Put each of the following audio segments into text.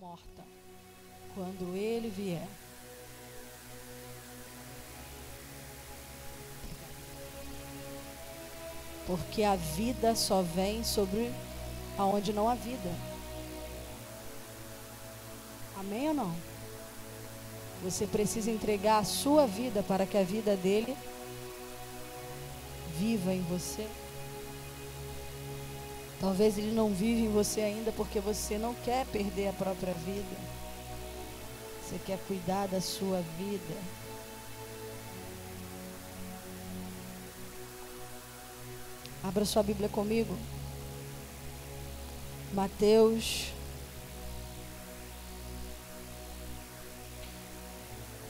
morta quando ele vier. Porque a vida só vem sobre aonde não há vida. Amém ou não? Você precisa entregar a sua vida para que a vida dele viva em você. Talvez ele não vive em você ainda porque você não quer perder a própria vida. Você quer cuidar da sua vida. Abra sua Bíblia comigo. Mateus,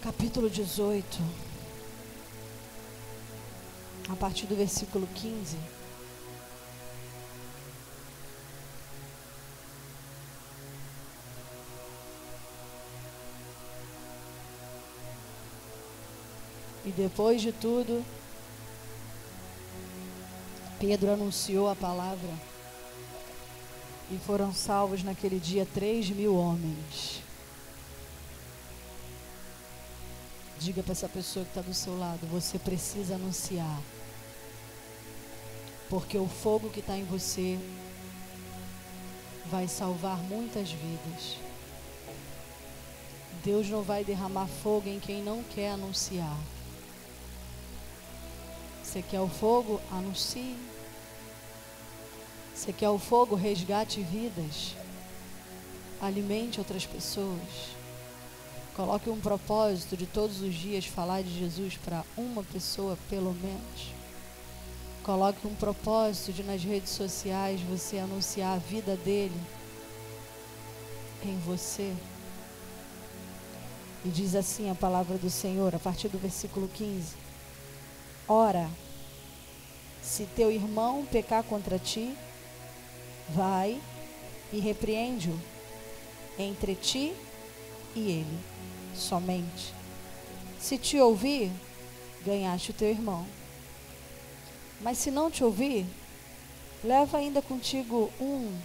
capítulo 18, a partir do versículo 15. E depois de tudo, Pedro anunciou a palavra e foram salvos naquele dia 3.000 homens. Diga para essa pessoa que está do seu lado: você precisa anunciar, porque o fogo que está em você vai salvar muitas vidas. Deus não vai derramar fogo em quem não quer anunciar. Você quer o fogo? Anuncie. Você quer o fogo? Resgate vidas. Alimente outras pessoas. Coloque um propósito de todos os dias falar de Jesus para uma pessoa, pelo menos. Coloque um propósito de nas redes sociais você anunciar a vida dele em você. E diz assim a palavra do Senhor, a partir do versículo 15. Ora, se teu irmão pecar contra ti, vai e repreende-o entre ti e ele, somente. Se te ouvir, ganhaste o teu irmão. Mas se não te ouvir, leva ainda contigo 1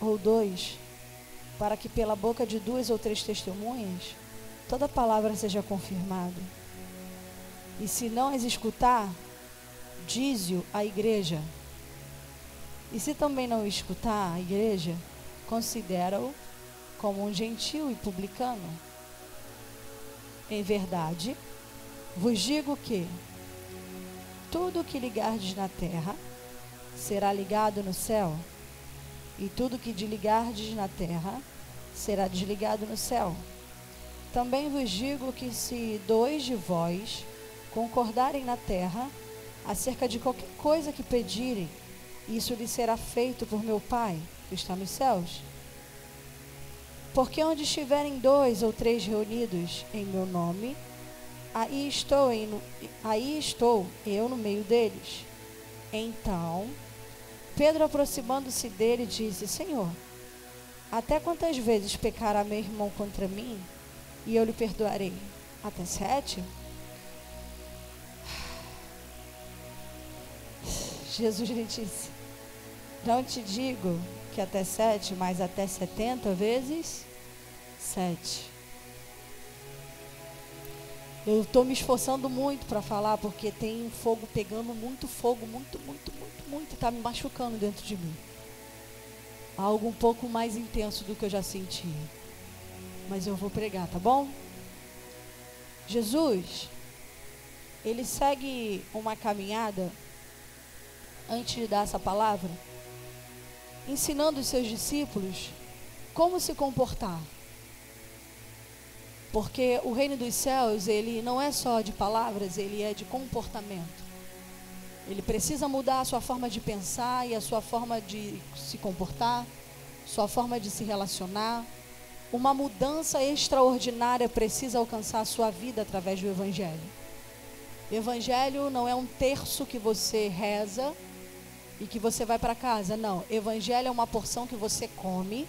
ou 2, para que pela boca de 2 ou 3 testemunhas, toda palavra seja confirmada. E se não as escutar, dize-o à igreja. E se também não escutar a igreja, considera-o como um gentio e publicano. Em verdade, vos digo que tudo o que ligardes na terra será ligado no céu, e tudo o que desligardes na terra será desligado no céu. Também vos digo que se 2 de vós concordarem na terra acerca de qualquer coisa que pedirem, isso lhe será feito por meu Pai que está nos céus. Porque onde estiverem 2 ou 3 reunidos em meu nome, aí estou eu no meio deles. Então Pedro, aproximando-se dele, disse: Senhor, até quantas vezes pecará meu irmão contra mim e eu lhe perdoarei? Até 7? Jesus lhe disse: não te digo que até 7, mas até 70 vezes 7. Eu estou me esforçando muito para falar, porque tem fogo pegando, muito fogo, muito, está me machucando dentro de mim. Algo um pouco mais intenso do que eu já senti. Mas eu vou pregar, tá bom? Jesus, ele segue uma caminhada, antes de dar essa palavra, ensinando os seus discípulos como se comportar. Porque o reino dos céus, ele não é só de palavras, ele é de comportamento. Ele precisa mudar a sua forma de pensar e a sua forma de se comportar, sua forma de se relacionar. Uma mudança extraordinária precisa alcançar a sua vida através do Evangelho. O Evangelho não é um terço que você reza e que você vai para casa. Não, Evangelho é uma porção que você come,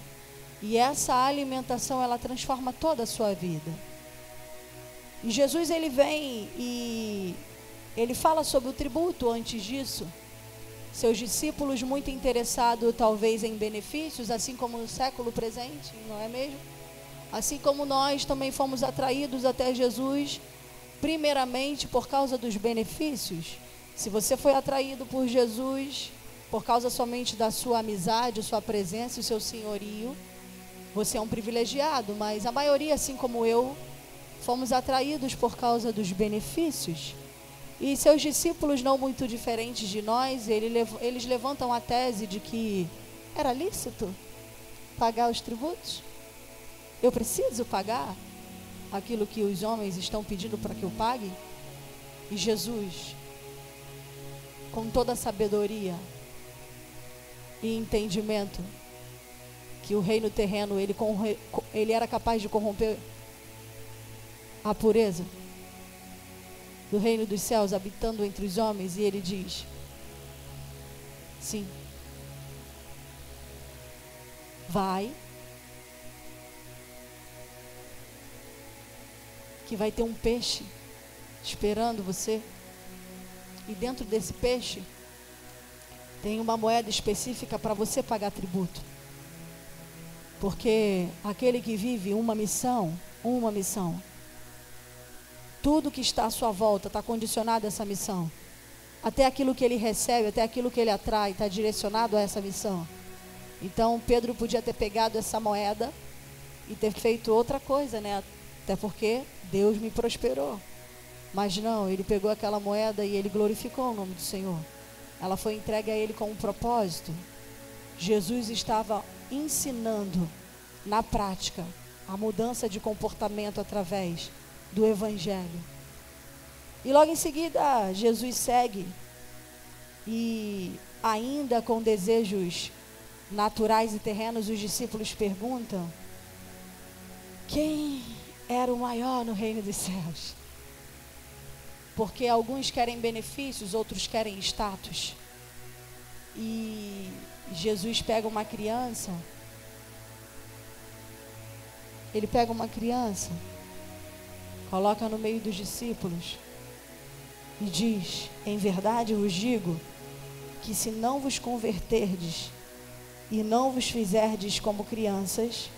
e essa alimentação, ela transforma toda a sua vida. E Jesus, ele vem e ele fala sobre o tributo antes disso. Seus discípulos muito interessados talvez em benefícios, assim como no século presente, não é mesmo? Assim como nós também fomos atraídos até Jesus, primeiramente por causa dos benefícios. Se você foi atraído por Jesus por causa somente da sua amizade, sua presença e o seu senhorio, você é um privilegiado, mas a maioria, assim como eu, fomos atraídos por causa dos benefícios. E seus discípulos, não muito diferentes de nós, eles levantam a tese de que era lícito pagar os tributos. Eu preciso pagar aquilo que os homens estão pedindo para que eu pague? E Jesus, com toda a sabedoria e entendimento que o reino terreno ele era capaz de corromper a pureza do reino dos céus habitando entre os homens, e ele diz: sim, vai, que vai ter um peixe esperando você, e dentro desse peixe tem uma moeda específica para você pagar tributo, porque aquele que vive uma missão, tudo que está à sua volta está condicionado a essa missão. Até aquilo que ele recebe, até aquilo que ele atrai, está direcionado a essa missão. Então Pedro podia ter pegado essa moeda e ter feito outra coisa, né? Até porque Deus me prosperou. Mas não, ele pegou aquela moeda e ele glorificou o nome do Senhor. Ela foi entregue a ele com um propósito. Jesus estava ensinando na prática a mudança de comportamento através do Evangelho. E logo em seguida Jesus segue, e ainda com desejos naturais e terrenos, os discípulos perguntam: quem era o maior no reino dos céus? Porque alguns querem benefícios, outros querem status. E Jesus pega uma criança, coloca no meio dos discípulos e diz: em verdade vos digo que se não vos converterdes e não vos fizerdes como crianças,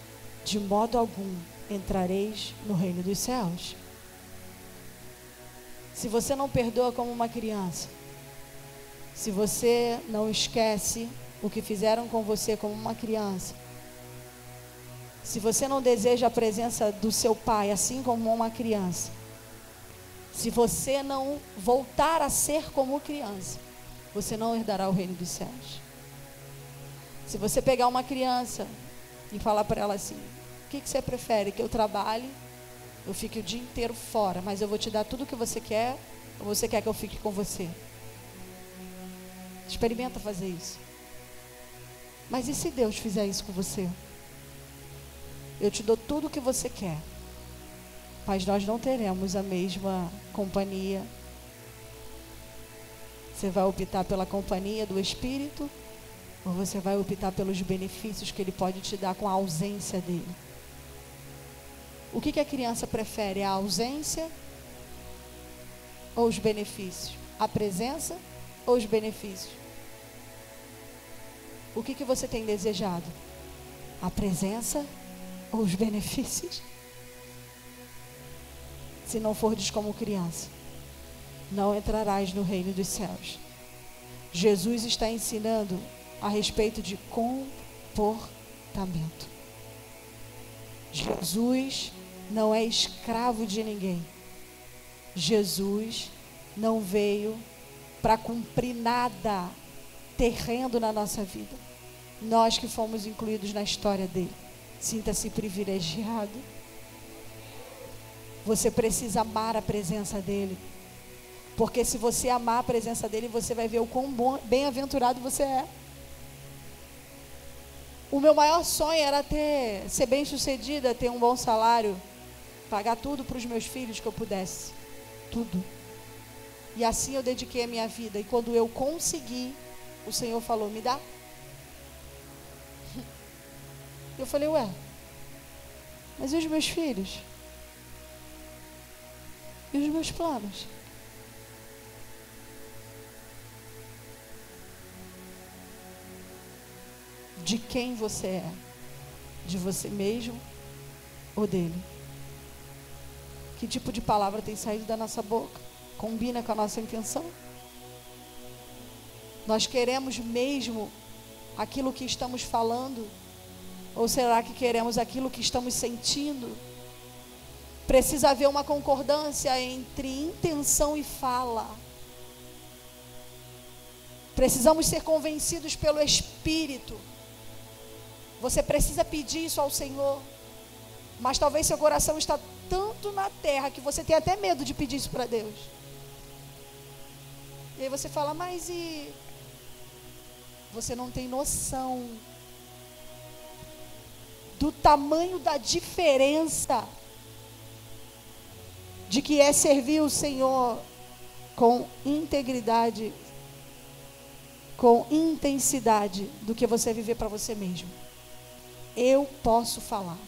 de modo algum entrareis no reino dos céus. Se você não perdoa como uma criança, se você não esquece o que fizeram com você como uma criança, se você não deseja a presença do seu pai assim como uma criança, se você não voltar a ser como criança, você não herdará o reino dos céus. Se você pegar uma criança e falar para ela assim: o que você prefere? Que eu trabalhe, eu fique o dia inteiro fora, mas eu vou te dar tudo o que você quer, ou você quer que eu fique com você? Experimenta fazer isso. Mas e se Deus fizer isso com você? Eu te dou tudo o que você quer, mas nós não teremos a mesma companhia. Você vai optar pela companhia do Espírito, ou você vai optar pelos benefícios que Ele pode te dar com a ausência dEle? O que a criança prefere? A ausência ou os benefícios? A presença ou os benefícios? O que você tem desejado? A presença ou os benefícios? Se não fordes como criança, não entrarás no reino dos céus. Jesus está ensinando a respeito de comportamento. Jesus não é escravo de ninguém. Jesus não veio para cumprir nada terreno na nossa vida. Nós que fomos incluídos na história dele. Sinta-se privilegiado. Você precisa amar a presença dele, porque se você amar a presença dele, você vai ver o quão bem-aventurado você é. O meu maior sonho era ser bem sucedida, ter um bom salário, pagar tudo para os meus filhos que eu pudesse, tudo. E assim eu dediquei a minha vida, e quando eu consegui, o Senhor falou: me dá. Eu falei: ué, mas e os meus filhos? E os meus planos? De quem você é? De você mesmo ou dele? Que tipo de palavra tem saído da nossa boca? Combina com a nossa intenção? Nós queremos mesmo aquilo que estamos falando? Ou será que queremos aquilo que estamos sentindo? Precisa haver uma concordância entre intenção e fala. Precisamos ser convencidos pelo Espírito. Você precisa pedir isso ao Senhor. Mas talvez seu coração está tanto na terra que você tem até medo de pedir isso para Deus. E aí você fala, mas e... Você não tem noção do tamanho da diferença de que é servir o Senhor com integridade, com intensidade, do que você viver para você mesmo. Eu posso falar.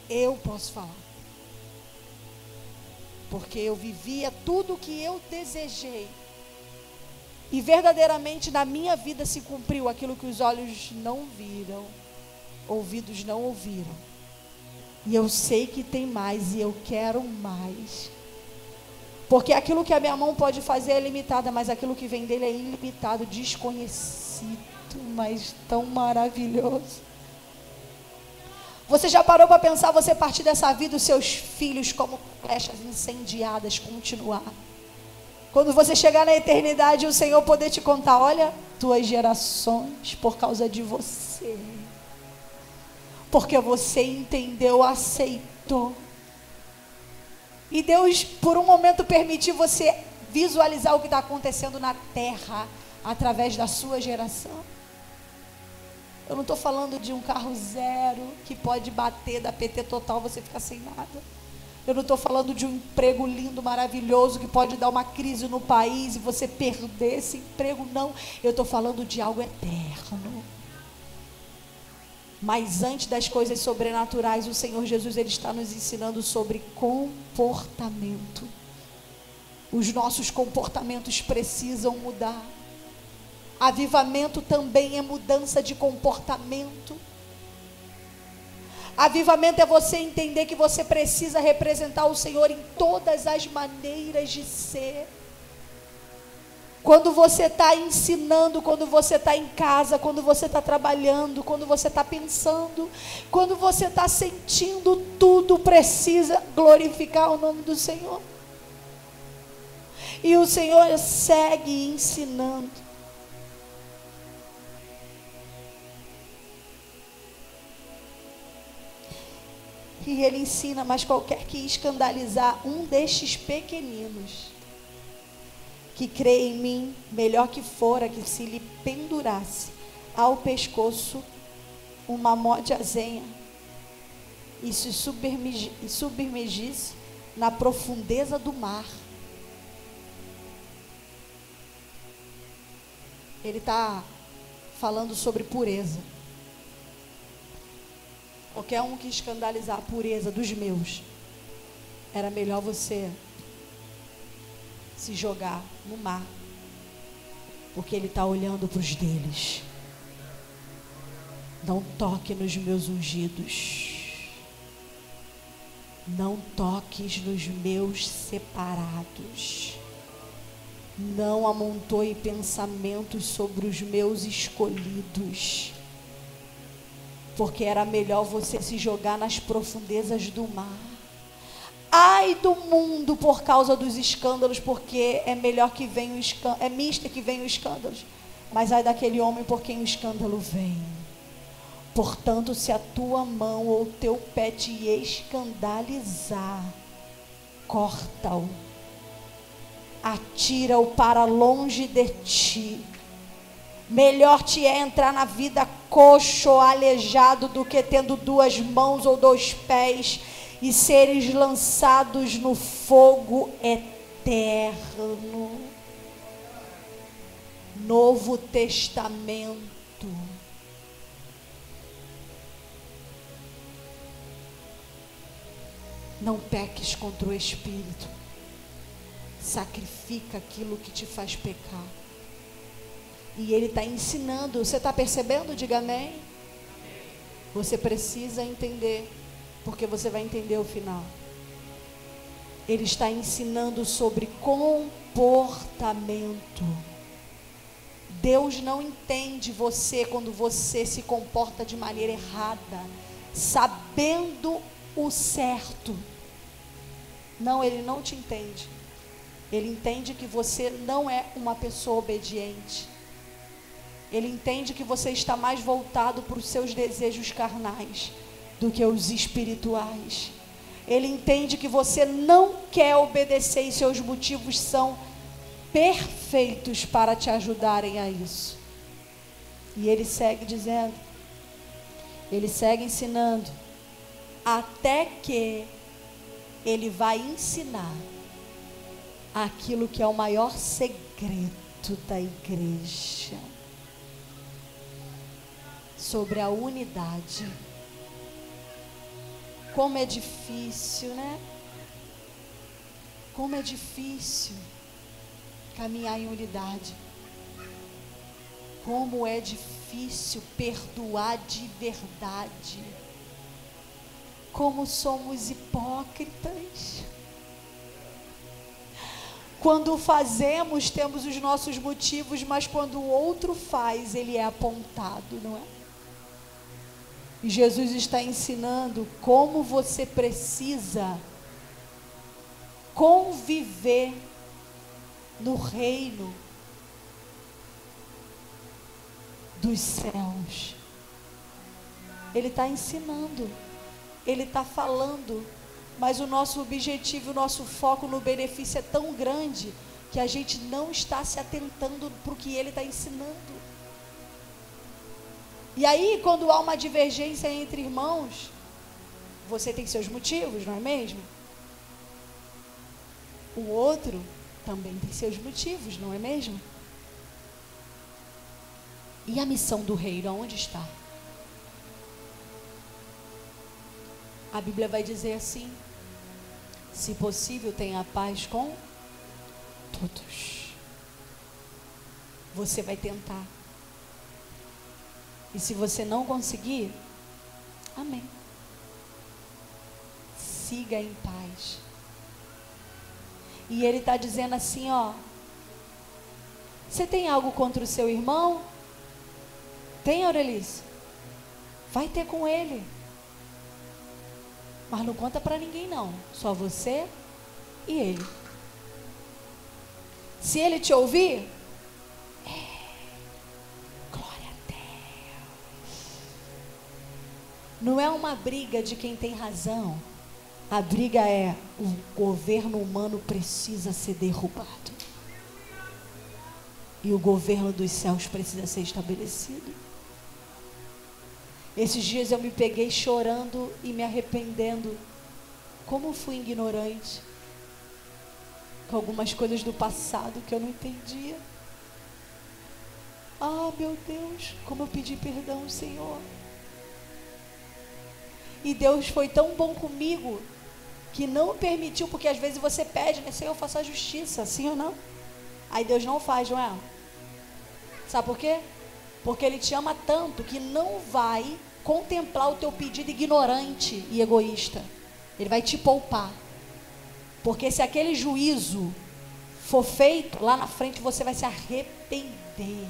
Eu posso falar. Porque eu vivia tudo o que eu desejei. E verdadeiramente na minha vida se cumpriu aquilo que os olhos não viram, ouvidos não ouviram. E eu sei que tem mais e eu quero mais. Porque aquilo que a minha mão pode fazer é limitada, mas aquilo que vem dele é ilimitado, desconhecido, mas tão maravilhoso. Você já parou para pensar você partir dessa vida, os seus filhos como flechas incendiadas continuar? Quando você chegar na eternidade, o Senhor poder te contar, olha, tuas gerações por causa de você. Porque você entendeu, aceitou. E Deus, por um momento, permitiu você visualizar o que está acontecendo na terra, através da sua geração. Eu não estou falando de um carro zero, que pode bater da PT total, você fica sem nada. Eu não estou falando de um emprego lindo, maravilhoso, que pode dar uma crise no país e você perder esse emprego, não. Eu estou falando de algo eterno. Mas antes das coisas sobrenaturais, o Senhor Jesus, Ele está nos ensinando sobre comportamento. Os nossos comportamentos precisam mudar. Avivamento também é mudança de comportamento. Avivamento é você entender que você precisa representar o Senhor em todas as maneiras de ser. Quando você está ensinando, quando você está em casa, quando você está trabalhando, quando você está pensando, quando você está sentindo, tudo precisa glorificar o nome do Senhor. E o Senhor segue ensinando. E Ele ensina, mas qualquer que escandalizar um destes pequeninos, que crê em mim, melhor que fora que se lhe pendurasse ao pescoço uma mó de azenha e se submergisse na profundeza do mar. Ele está falando sobre pureza. Qualquer um que escandalizar a pureza dos meus, era melhor você se jogar no mar, porque Ele está olhando para os deles. Não toque nos meus ungidos, não toques nos meus separados, não amontoe pensamentos sobre os meus escolhidos, porque era melhor você se jogar nas profundezas do mar. Ai do mundo por causa dos escândalos, porque é melhor que venha o escândalo, é mister que venha os escândalos, mas ai daquele homem por quem o escândalo vem. Portanto, se a tua mão ou teu pé te escandalizar, corta-o, atira-o para longe de ti. Melhor te é entrar na vida coxo ou aleijado do que tendo duas mãos ou dois pés e seres lançados no fogo eterno. Novo Testamento. Não peques contra o Espírito. Sacrifica aquilo que te faz pecar. E Ele está ensinando. Você está percebendo? Diga amém. Você precisa entender, porque você vai entender o final. Ele está ensinando sobre comportamento. Deus não entende você quando você se comporta de maneira errada, sabendo o certo. Não, Ele não te entende. Ele entende que você não é uma pessoa obediente. Ele entende que você está mais voltado para os seus desejos carnais do que os espirituais. Ele entende que você não quer obedecer e seus motivos são perfeitos para te ajudarem a isso. E ele segue dizendo, ele segue ensinando, até que ele vai ensinar aquilo que é o maior segredo da igreja, sobre a unidade. Como é difícil, né? Como é difícil caminhar em unidade. Como é difícil perdoar de verdade. Como somos hipócritas. Quando fazemos, temos os nossos motivos, mas quando o outro faz, ele é apontado, não é? E Jesus está ensinando como você precisa conviver no reino dos céus. Ele está ensinando, ele está falando, mas o nosso objetivo, o nosso foco no benefício é tão grande que a gente não está se atentando para o que ele está ensinando. E aí, quando há uma divergência entre irmãos, você tem seus motivos, não é mesmo? O outro também tem seus motivos, não é mesmo? E a missão do reino, aonde está? A Bíblia vai dizer assim: se possível, tenha paz com todos. Você vai tentar. E se você não conseguir, amém. Siga em paz. E ele está dizendo assim, ó: você tem algo contra o seu irmão? Tem, Aurelice? Vai ter com ele. Mas não conta para ninguém não. Só você e ele. Se ele te ouvir, glória a Deus. Não é uma briga de quem tem razão. A briga é: o governo humano precisa ser derrubado. E o governo dos céus precisa ser estabelecido. Esses dias eu me peguei chorando e me arrependendo. Como fui ignorante com algumas coisas do passado que eu não entendia. Ah, meu Deus, como eu pedi perdão, Senhor. E Deus foi tão bom comigo que não permitiu, porque às vezes você pede, né? Senhor, faça a justiça, sim ou não? Aí Deus não faz, não é? Sabe por quê? Porque Ele te ama tanto que não vai contemplar o teu pedido ignorante e egoísta. Ele vai te poupar. Porque se aquele juízo for feito, lá na frente você vai se arrepender.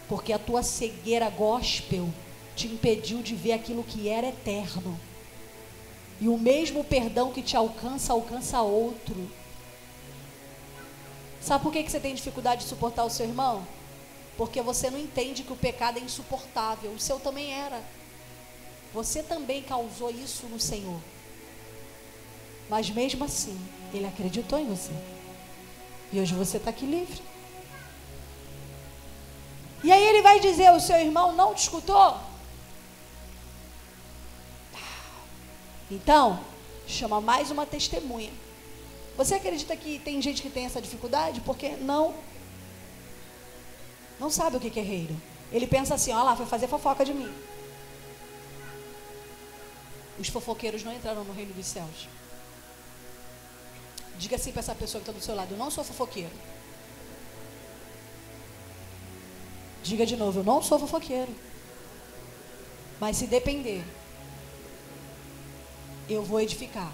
Porque a tua cegueira gospel te impediu de ver aquilo que era eterno. E o mesmo perdão que te alcança, alcança outro. Sabe por que você tem dificuldade de suportar o seu irmão? Porque você não entende que o pecado é insuportável. O seu também era. Você também causou isso no Senhor. Mas mesmo assim, Ele acreditou em você. E hoje você está aqui livre. E aí Ele vai dizer: o seu irmão não te escutou? Então, chama mais uma testemunha. Você acredita que tem gente que tem essa dificuldade? Porque não sabe o que é reino. Ele pensa assim: ó lá, foi fazer fofoca de mim. Os fofoqueiros não entraram no reino dos céus. Diga assim para essa pessoa que está do seu lado: eu não sou fofoqueiro. Diga de novo: eu não sou fofoqueiro. Mas se depender, eu vou edificar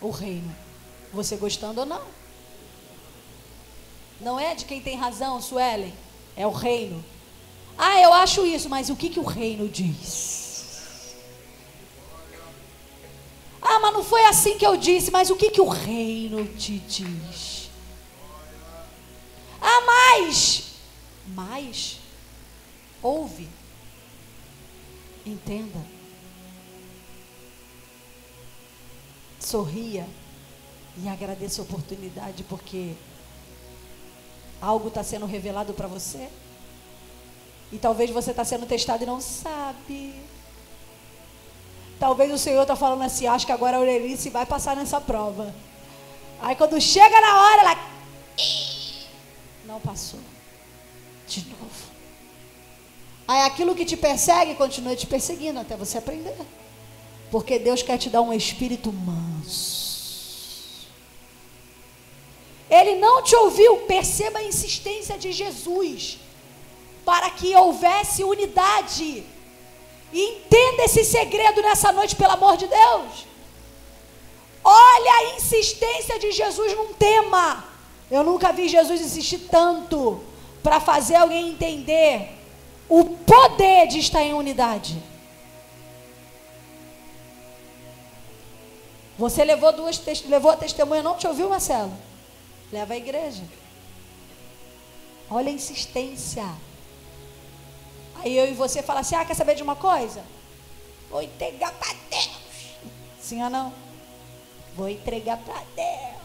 o reino, você gostando ou não. Não é de quem tem razão, Suelen, é o reino. Ah, eu acho isso, mas o que o reino diz? Ah, mas não foi assim que eu disse, mas o que o reino te diz? Ah, mas, ouve, entenda, sorria e agradeça a oportunidade, porque algo está sendo revelado para você, e talvez você está sendo testado e não sabe. Talvez o Senhor está falando assim: acho que agora a Aurelice vai passar nessa prova. Aí quando chega na hora, ela não passou de novo. Aí aquilo que te persegue continua te perseguindo até você aprender, porque Deus quer te dar um espírito manso. Ele não te ouviu. Perceba a insistência de Jesus para que houvesse unidade. E entenda esse segredo nessa noite, pelo amor de Deus. Olha a insistência de Jesus num tema. Eu nunca vi Jesus insistir tanto para fazer alguém entender o poder de estar em unidade. Você levou a testemunha, não te ouviu, Marcelo? Leva a igreja. Olha a insistência. Aí eu e você fala assim: ah, quer saber de uma coisa? Vou entregar para Deus. Sim ou não? Vou entregar para Deus.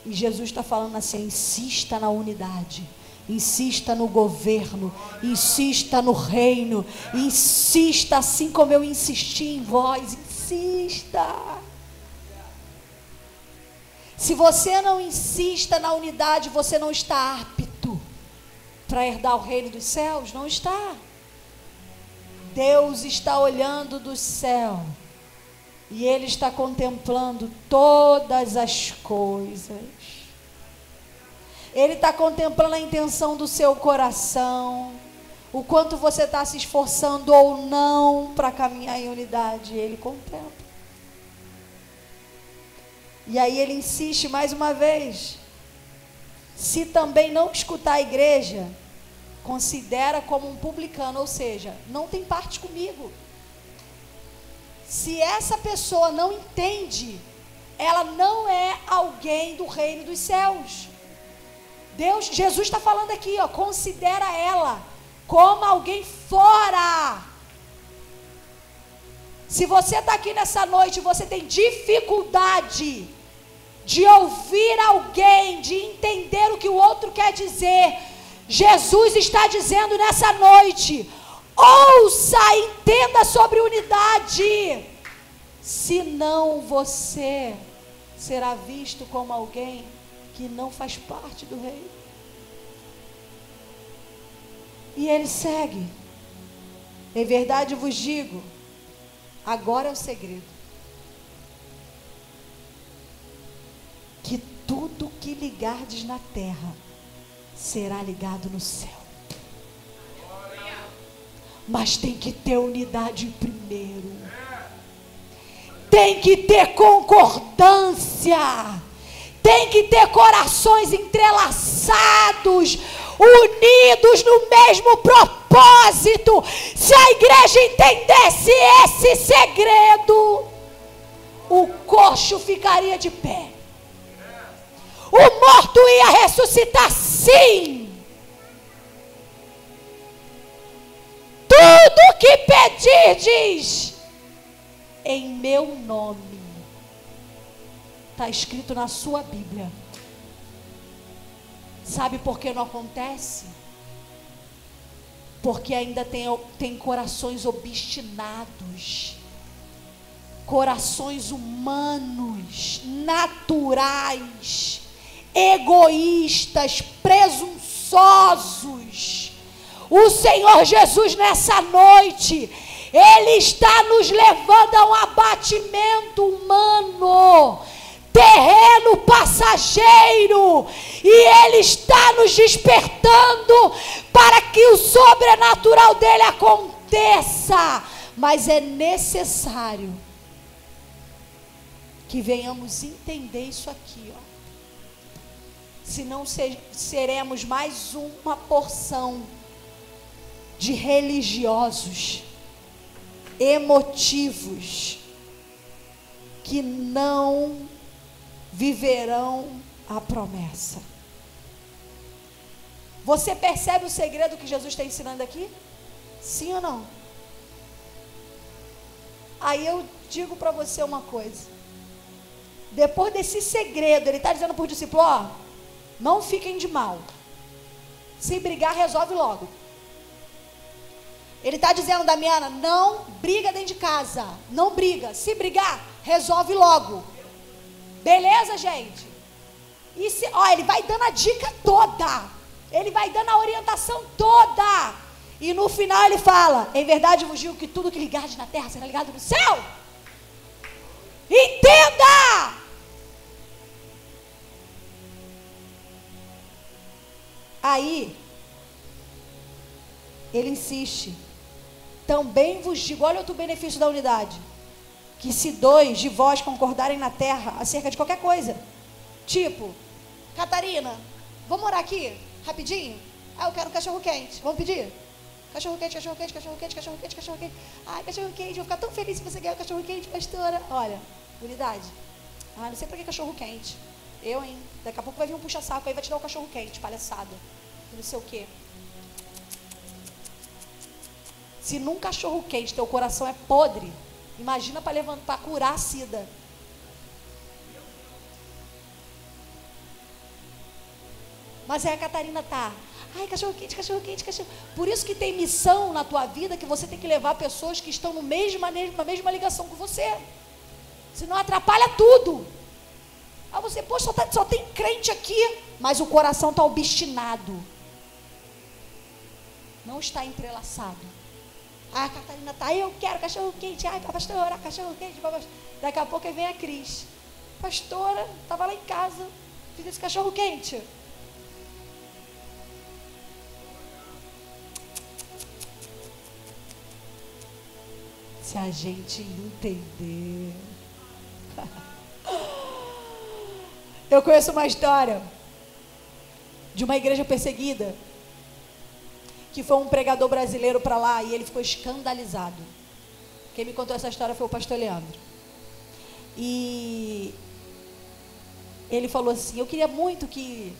E Jesus está falando assim: insista na unidade, insista no governo, insista no reino, insista assim como eu insisti em vós, insista. Se você não insista na unidade, você não está apto para herdar o reino dos céus. Não está. Deus está olhando do céu e Ele está contemplando todas as coisas. Ele está contemplando a intenção do seu coração, o quanto você está se esforçando ou não para caminhar em unidade. Ele contempla. E aí ele insiste mais uma vez: se também não escutar a igreja, considera como um publicano, ou seja, não tem parte comigo. Se essa pessoa não entende, ela não é alguém do reino dos céus. Jesus está falando aqui, ó, considera ela como alguém fora. Se você está aqui nessa noite e você tem dificuldade de ouvir alguém, de entender o que o outro quer dizer, Jesus está dizendo nessa noite: ouça, entenda sobre unidade, senão você será visto como alguém que não faz parte do reino. E ele segue: em verdade vos digo, agora é o segredo, que tudo que ligardes na terra será ligado no céu. Mas tem que ter unidade primeiro. Tem que ter concordância. Tem que ter corações entrelaçados, unidos no mesmo propósito. Se a igreja entendesse esse segredo, o coxo ficaria de pé, o morto ia ressuscitar, sim. Tudo que pedirdes em meu nome, está escrito na sua Bíblia. Sabe por que não acontece? Porque ainda tem corações obstinados, corações humanos, naturais, egoístas, presunçosos. O Senhor Jesus nessa noite, Ele está nos levando a um abatimento humano, terreno, passageiro, e Ele está nos despertando para que o sobrenatural dele aconteça. aconteça, mas é necessário que venhamos entender isso aqui, ó. Senão seremos mais uma porção de religiosos emotivos que não viverão a promessa. Você percebe o segredo que Jesus está ensinando aqui? Sim ou não? Aí eu digo para você uma coisa. Depois desse segredo, ele está dizendo para os discípulos, ó, não fiquem de mal. Se brigar, resolve logo. Ele está dizendo, Damiana, não briga dentro de casa. Não briga. Se brigar, resolve logo. Beleza, gente? E se, ó, ele vai dando a dica toda. Ele vai dando a orientação toda. E no final ele fala, em verdade vos digo que tudo que ligardes na terra será ligado no céu. Entenda! Aí, ele insiste. Também vos digo, olha outro benefício da unidade, que se 2 de vós concordarem na terra acerca de qualquer coisa, tipo, Catarina, vamos morar aqui, rapidinho? Ah, eu quero um cachorro quente, vamos pedir? Cachorro quente, cachorro quente, cachorro quente, cachorro quente, cachorro quente. Ai, cachorro quente, vou ficar tão feliz se você ganhar o cachorro quente, pastora. Olha, unidade. Ah, não sei pra que cachorro quente. Eu, hein? Daqui a pouco vai vir um puxa-saco aí, vai te dar o cachorro quente, palhaçada. Não sei o quê. Se num cachorro quente teu coração é podre, imagina para levantar, curar a sida. Mas aí a Catarina tá, ai, cachorro quente, cachorro quente, cachorro. Por isso que tem missão na tua vida, que você tem que levar pessoas que estão na mesma ligação com você. Senão atrapalha tudo. Aí você, pô, só tem crente aqui, mas o coração está obstinado. Não está entrelaçado. A Catarina tá, eu quero cachorro quente, ai, pastora, cachorro quente. Daqui a pouco vem a Cris. Pastora, estava lá em casa, fiz esse cachorro quente. Se a gente entender. Eu conheço uma história de uma igreja perseguida, que foi um pregador brasileiro para lá e ele ficou escandalizado. Quem me contou essa história foi o pastor Leandro. E ele falou assim, eu queria muito que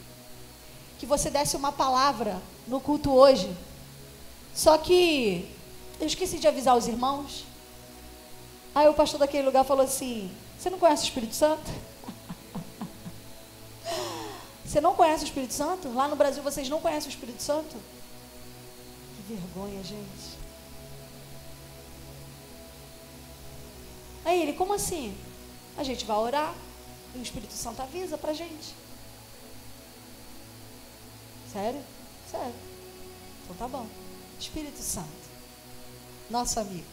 você desse uma palavra no culto hoje. Só que eu esqueci de avisar os irmãos. Aí o pastor daquele lugar falou assim, você não conhece o Espírito Santo? Você não conhece o Espírito Santo? Lá no Brasil vocês não conhecem o Espírito Santo? Que vergonha, gente. Aí ele, como assim? A gente vai orar e o Espírito Santo avisa pra gente. Sério? Sério. Então tá bom. Espírito Santo, nosso amigo,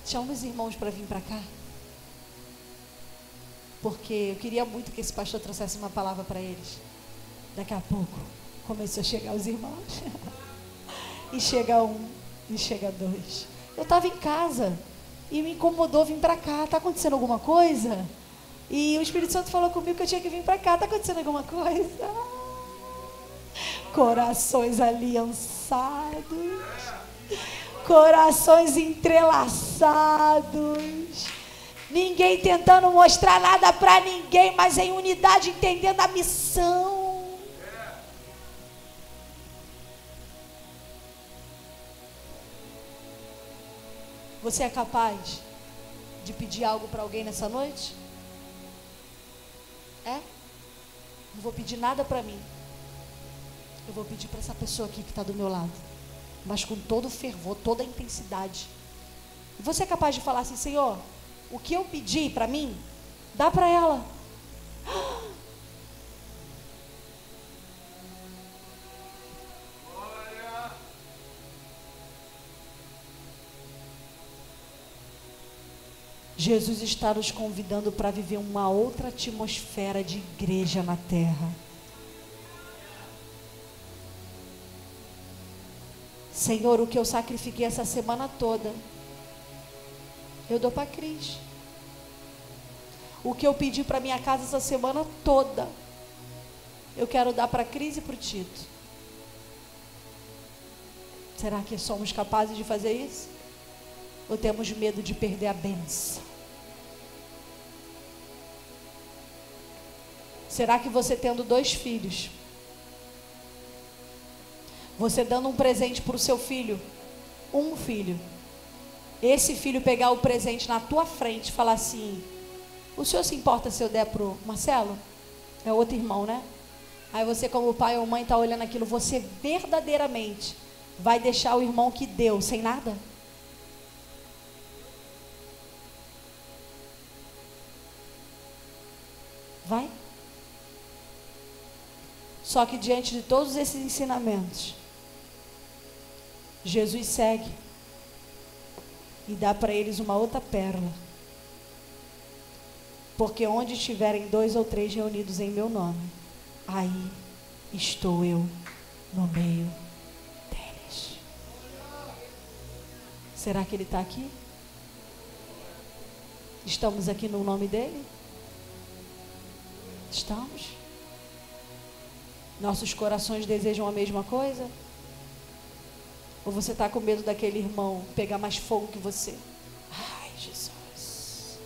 chama os irmãos para vir para cá, porque eu queria muito que esse pastor trouxesse uma palavra para eles. Daqui a pouco começou a chegar os irmãos. E chega um, e chega dois. Eu estava em casa e me incomodou vir para cá. Está acontecendo alguma coisa? E o Espírito Santo falou comigo que eu tinha que vir para cá. Está acontecendo alguma coisa? Corações aliançados, corações entrelaçados, ninguém tentando mostrar nada para ninguém, mas em unidade, entendendo a missão. Você é capaz de pedir algo para alguém nessa noite? Não vou pedir nada para mim. Eu vou pedir para essa pessoa aqui que está do meu lado, mas com todo o fervor, toda a intensidade. E você é capaz de falar assim, Senhor, o que eu pedi para mim, dá para ela. Jesus está nos convidando para viver uma outra atmosfera de igreja na terra. Senhor, o que eu sacrifiquei essa semana toda, eu dou para a Cris. O que eu pedi para minha casa essa semana toda, eu quero dar para a Cris e para o Tito. Será que somos capazes de fazer isso? Ou temos medo de perder a bênção? Será que você tendo 2 filhos, você dando um presente para o seu filho, um filho, esse filho pegar o presente na tua frente e falar assim: o senhor se importa se eu der pro Marcelo? É outro irmão, né? Aí você, como pai ou mãe, está olhando aquilo, você verdadeiramente vai deixar o irmão que deu sem nada? Vai? Só que diante de todos esses ensinamentos, Jesus segue e dá para eles uma outra pérola. Porque onde estiverem 2 ou 3 reunidos em meu nome, aí estou eu no meio deles. Será que ele está aqui? Estamos aqui no nome dele? Estamos? Nossos corações desejam a mesma coisa? Ou você está com medo daquele irmão pegar mais fogo que você? Ai, Jesus.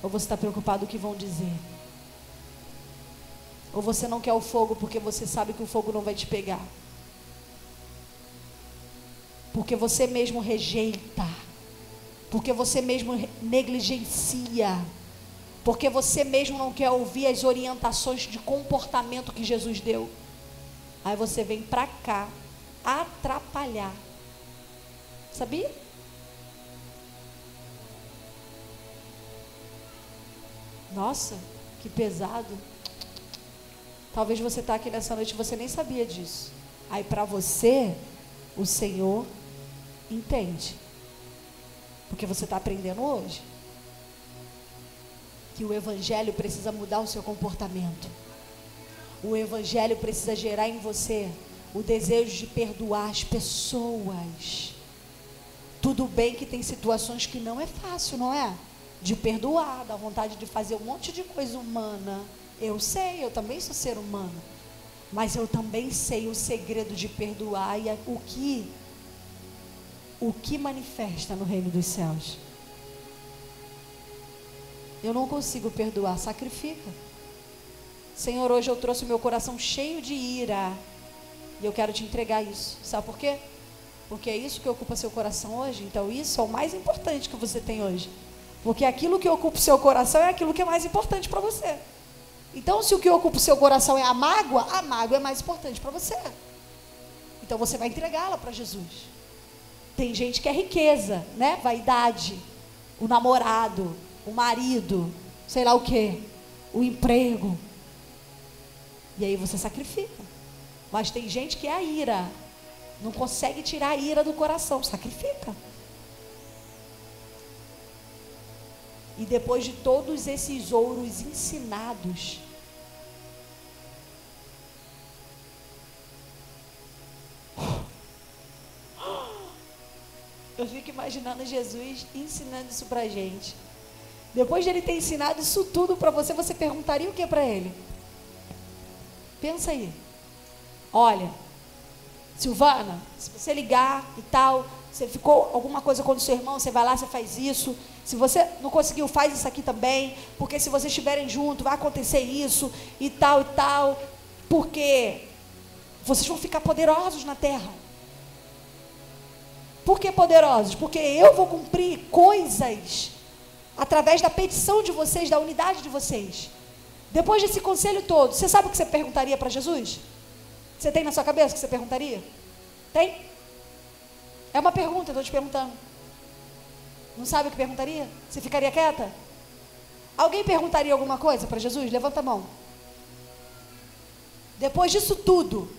Ou você está preocupado com o que vão dizer? Ou você não quer o fogo porque você sabe que o fogo não vai te pegar? Porque você mesmo rejeita. Porque você mesmo negligencia. Porque você mesmo não quer ouvir as orientações de comportamento que Jesus deu. Aí você vem pra cá atrapalhar. Sabia? Nossa, que pesado. Talvez você está aqui nessa noite e você nem sabia disso. Aí para você, o Senhor entende. Porque você está aprendendo hoje que o Evangelho precisa mudar o seu comportamento. O Evangelho precisa gerar em você o desejo de perdoar as pessoas. Tudo bem que tem situações que não é fácil, não é? De perdoar, dá vontade de fazer um monte de coisa humana. Eu sei, eu também sou ser humano. Mas eu também sei o segredo de perdoar e o que manifesta no reino dos céus. Eu não consigo perdoar, sacrifica. Senhor, hoje eu trouxe o meu coração cheio de ira. E eu quero te entregar isso. Sabe por quê? Porque é isso que ocupa seu coração hoje. Então isso é o mais importante que você tem hoje. Porque aquilo que ocupa o seu coração é aquilo que é mais importante para você. Então se o que ocupa o seu coração é a mágoa é mais importante para você. Então você vai entregá-la para Jesus. Tem gente que é riqueza, né? Vaidade, o namorado, o marido, sei lá o que, o emprego. E aí você sacrifica. Mas tem gente que é a ira, não consegue tirar a ira do coração, sacrifica. E depois de todos esses ouros ensinados, eu fico imaginando Jesus ensinando isso pra gente. Depois de ele ter ensinado isso tudo para você, você perguntaria o que para ele? Pensa aí. Olha, Silvana, se você ligar e tal, você ficou alguma coisa com o seu irmão, você vai lá, você faz isso. Se você não conseguiu, faz isso aqui também, porque se vocês estiverem juntos, vai acontecer isso e tal, porque vocês vão ficar poderosos na terra. Por que poderosos? Porque eu vou cumprir coisas através da petição de vocês, da unidade de vocês. Depois desse conselho todo, você sabe o que você perguntaria para Jesus? Você tem na sua cabeça o que você perguntaria? Tem? É uma pergunta, eu estou te perguntando. Não sabe o que perguntaria? Você ficaria quieta? Alguém perguntaria alguma coisa para Jesus? Levanta a mão. Depois disso tudo,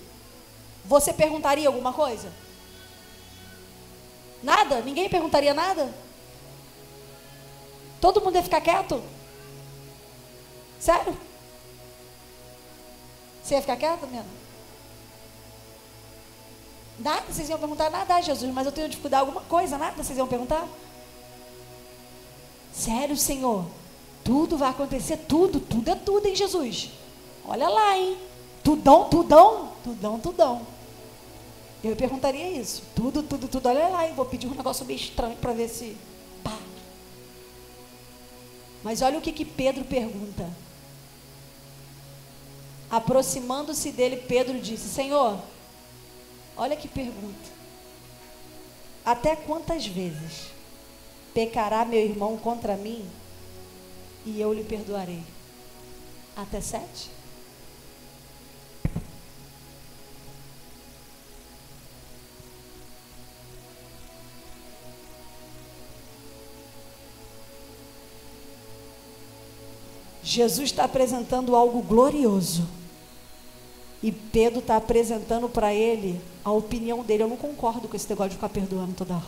você perguntaria alguma coisa? Nada? Ninguém perguntaria nada? Todo mundo ia ficar quieto? Sério? Você ia ficar quieta, menina? Nada, vocês iam perguntar nada, Jesus, mas eu tenho dificuldade alguma coisa, nada, vocês iam perguntar? Sério, Senhor? Tudo vai acontecer, tudo é tudo, hein, Jesus? Olha lá, hein? Tudão. Eu perguntaria isso. Tudo, olha lá, hein? Vou pedir um negócio meio estranho para ver se... Pá. Mas olha o que Pedro pergunta. Aproximando-se dele, Pedro disse: Senhor, olha que pergunta. Até quantas vezes pecará meu irmão contra mim e eu lhe perdoarei? Até 7? Jesus está apresentando algo glorioso. E Pedro está apresentando para ele a opinião dele. Eu não concordo com esse negócio de ficar perdoando toda hora.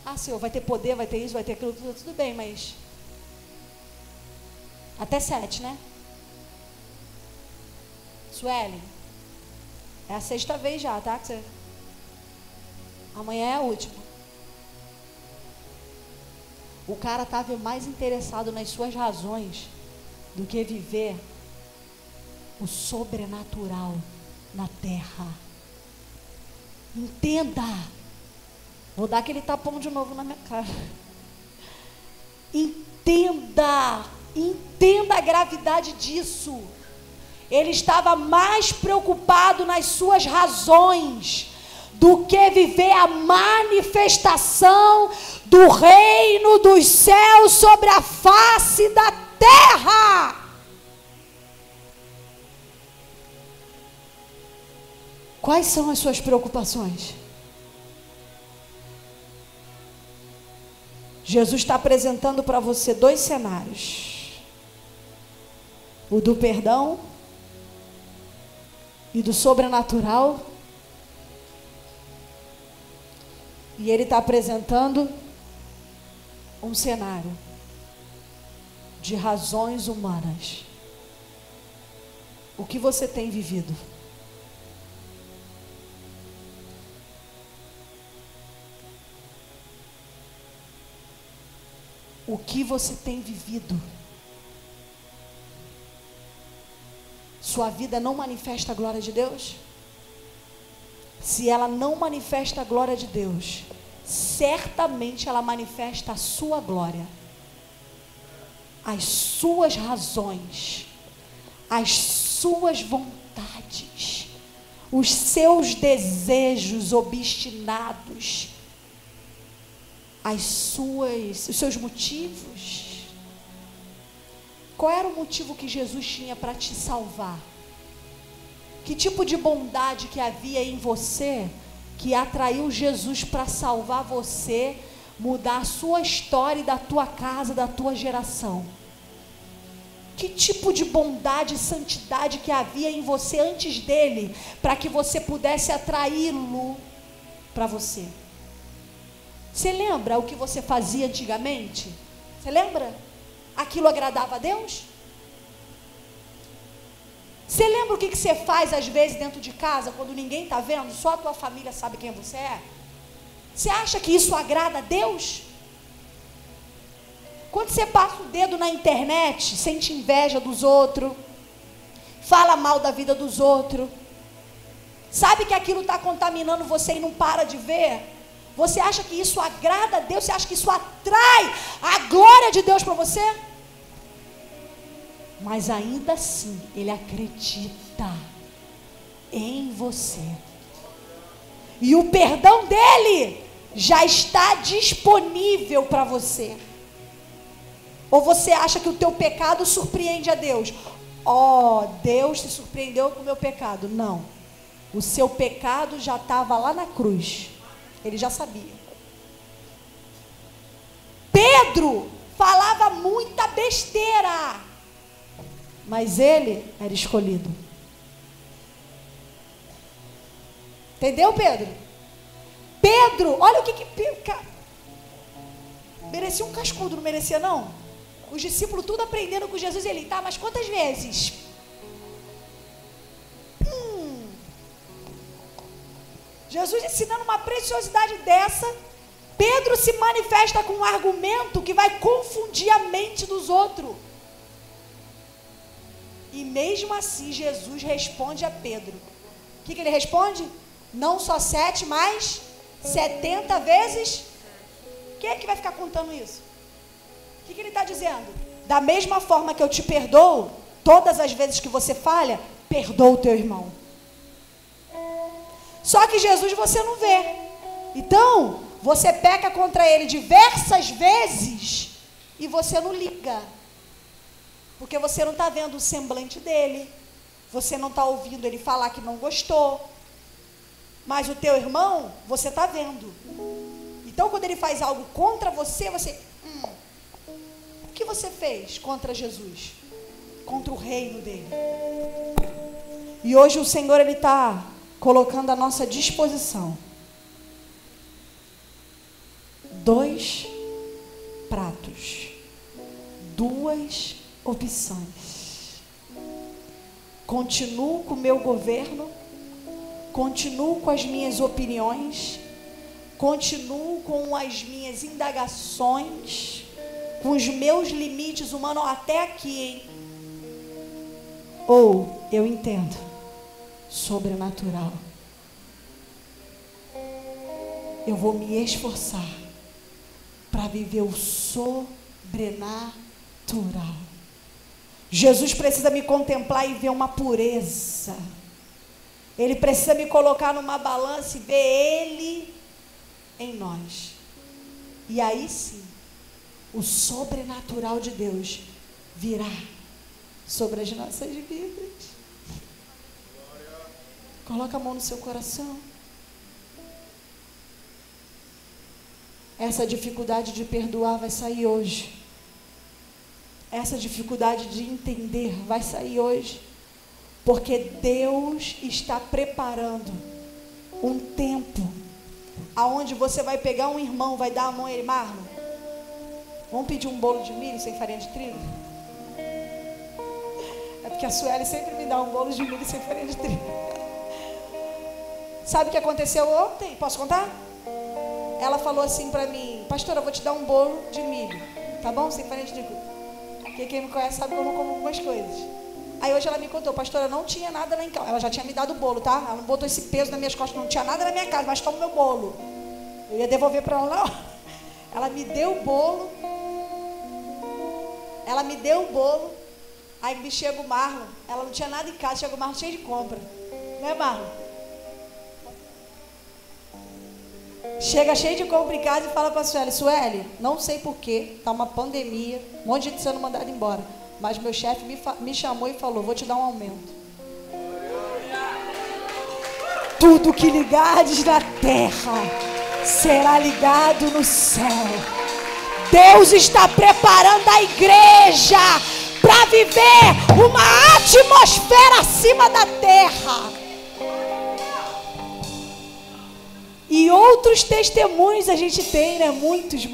Ah, Senhor, vai ter poder, vai ter isso, vai ter aquilo, tudo bem, mas... Até 7, né? Sueli, é a 6ª vez já, tá? Que você... Amanhã é a última. O cara estava mais interessado nas suas razões do que viver o sobrenatural na terra. Entenda. Vou dar aquele tapão de novo na minha cara. Entenda a gravidade disso. Ele estava mais preocupado nas suas razões do que viver a manifestação do reino dos céus sobre a face da terra. Quais são as suas preocupações? Jesus está apresentando para você 2 cenários: o do perdão e do sobrenatural. E ele está apresentando um cenário de razões humanas. O que você tem vivido? O que você tem vivido? Sua vida não manifesta a glória de Deus? Se ela não manifesta a glória de Deus, certamente ela manifesta a sua glória, as suas razões, as suas vontades, os seus desejos obstinados, os seus motivos. Qual era o motivo que Jesus tinha para te salvar? Que tipo de bondade que havia em você que atraiu Jesus para salvar você, mudar a sua história e da tua casa, da tua geração? Que tipo de bondade e santidade que havia em você antes dele, para que você pudesse atraí-lo para você? Você lembra o que você fazia antigamente? Você lembra? Aquilo agradava a Deus? Você lembra o que você faz às vezes dentro de casa, quando ninguém está vendo, só a tua família sabe quem você é? Você acha que isso agrada a Deus? Quando você passa o dedo na internet, sente inveja dos outros, fala mal da vida dos outros, sabe que aquilo está contaminando você e não para de ver? Você acha que isso agrada a Deus? Você acha que isso atrai a glória de Deus para você? Mas ainda assim, Ele acredita em você. E o perdão dEle já está disponível para você. Ou você acha que o teu pecado surpreende a Deus? Deus se surpreendeu com o meu pecado. Não. O seu pecado já estava lá na cruz. Ele já sabia. Pedro falava muita besteira, mas ele era escolhido. Entendeu, Pedro? Pedro, olha o que merecia um cascudo, não merecia não? Os discípulos tudo aprendendo com Jesus, ele, tá, mas quantas vezes? Jesus ensinando uma preciosidade dessa, Pedro se manifesta com um argumento que vai confundir a mente dos outros. E mesmo assim Jesus responde a Pedro. O que ele responde? Não só 7, mas 70 vezes. Quem é que vai ficar contando isso? O que ele está dizendo? Da mesma forma que eu te perdoo, todas as vezes que você falha, perdoa o teu irmão. Só que Jesus você não vê. Então, você peca contra ele diversas vezes e você não liga. Porque você não está vendo o semblante dele. Você não está ouvindo ele falar que não gostou. Mas o teu irmão, você está vendo. Então, quando ele faz algo contra você, você... O que você fez contra Jesus? Contra o reino dele. E hoje o Senhor, ele está colocando à nossa disposição 2 pratos, 2 opções. Continuo com o meu governo, continuo com as minhas opiniões, continuo com as minhas indagações, com os meus limites humanos até aqui, hein? Ou eu entendo sobrenatural. Eu vou me esforçar para viver o sobrenatural. Jesus precisa me contemplar e ver uma pureza. Ele precisa me colocar numa balança e ver Ele em nós. E aí sim, o sobrenatural de Deus virá sobre as nossas vidas. Coloca a mão no seu coração. Essa dificuldade de perdoar vai sair hoje. Essa dificuldade de entender vai sair hoje. Porque Deus está preparando um tempo aonde você vai pegar um irmão, vai dar a mão a ele, Marlon, vamos pedir um bolo de milho sem farinha de trigo? É porque a Sueli sempre me dá um bolo de milho sem farinha de trigo. Sabe o que aconteceu ontem? Posso contar? Ela falou assim para mim, pastora, eu vou te dar um bolo de milho, tá bom? Sem farinha de trigo. Porque quem me conhece sabe que eu não como algumas coisas. Aí hoje ela me contou, pastora, não tinha nada lá em casa. Ela já tinha me dado o bolo, tá? Ela não botou esse peso nas minhas costas, não tinha nada na minha casa, mas toma o meu bolo. Eu ia devolver para ela na hora. Ela me deu o bolo. Ela me deu o bolo. Aí me chega o Marlon. Ela não tinha nada em casa, chega o Marlon cheio de compra. Não é, Marlon? Chega cheio de compra em casa e fala para a Sueli, Sueli, não sei porquê, tá uma pandemia, um monte de gente sendo mandado embora. Mas meu chefe me chamou e falou, vou te dar um aumento. Tudo que ligares na terra será ligado no céu. Deus está preparando a igreja para viver uma atmosfera acima da terra. E outros testemunhos a gente tem, né? Muitos.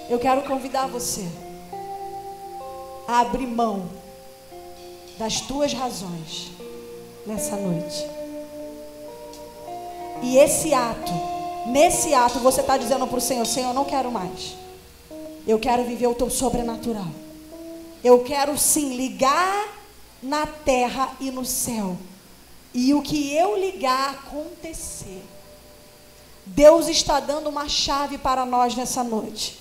Eu quero convidar você a abrir mão das tuas razões nessa noite. E nesse ato você está dizendo para o Senhor, Senhor, eu não quero mais. Eu quero viver o teu sobrenatural. Eu quero sim ligar na terra e no céu. E o que eu ligar acontecer. Deus está dando uma chave para nós nessa noite.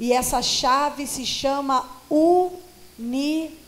E essa chave se chama unidade.